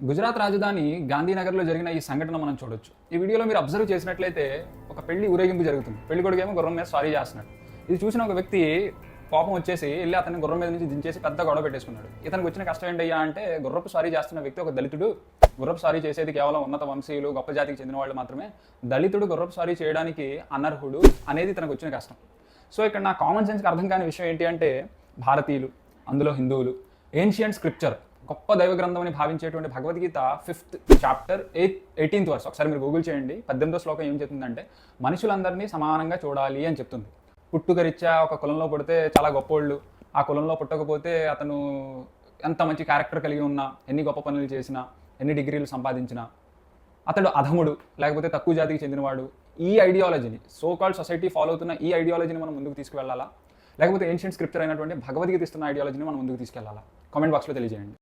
గుజరాత్ రాజధాని గాంధీనగర్లో జరిగిన ఈ సంఘటన మనం చూడొచ్చు. ఈ వీడియోలో మీరు అబ్జర్వ్ చేసినట్లయితే ఒక పెళ్లి ఊరేగింపు జరుగుతుంది. పెళ్లి కొడుకేమో గుర్రం మీద సారీ చేస్తున్నాడు. ఇది చూసిన ఒక వ్యక్తి కోపం వచ్చేసి వెళ్ళి అతన్ని గుర్రం మీద నుంచి దించేసి పెద్ద గొడవ పెట్టేసుకున్నాడు. ఇతనికి వచ్చిన కష్టం ఏంటయ్యా అంటే గుర్రపు సారీ చేస్తున్న వ్యక్తి ఒక దళితుడు. గుర్రపు సారీ చేసేది కేవలం ఉన్నత వంశీయులు గొప్ప జాతికి చెందిన వాళ్ళు మాత్రమే. దళితుడు గుర్రపు సారీ చేయడానికి అనర్హుడు అనేది తనకు వచ్చిన కష్టం. సో ఇక్కడ నా కామన్ సెన్స్కి అర్థం కాని విషయం ఏంటి అంటే భారతీయులు, అందులో హిందువులు, ఏన్షియంట్ స్క్రిప్చర్, గొప్ప దైవ గ్రంథం అని భావించేటువంటి Bhagavad Gita 5th chapter 18th verse ఒకసారి మీరు గూగుల్ చేయండి. 18వ శ్లోకం ఏం చెప్తుందంటే మనుషులందరినీ సమానంగా చూడాలి అని చెప్తుంది. పుట్టుకరిత్యా ఒక కులంలో పుడితే చాలా గొప్పోళ్ళు, ఆ కులంలో పుట్టకపోతే అతను ఎంత మంచి క్యారెక్టర్ కలిగి ఉన్నా, ఎన్ని గొప్ప పనులు చేసినా, ఎన్ని డిగ్రీలు సంపాదించినా అతడు అధముడు, లేకపోతే తక్కువ జాతికి చెందినవాడు. ఈ ఐడియాలజీని సో కాల్డ్ సొసైటీ ఫాలో అవుతున్న ఈ ఐడియాలజీని మనం ముందుకు తీసుకువెళ్ళాలా, లేకపోతే ఏన్షియంట్ స్క్రిప్చర్ అయినటువంటి భగవద్గీత ఇస్తున్న ఐడియాలజీని మనం ముందుకు తీసుకెళ్లాలా? కామెంట్ బాక్స్లో తెలియజేయండి.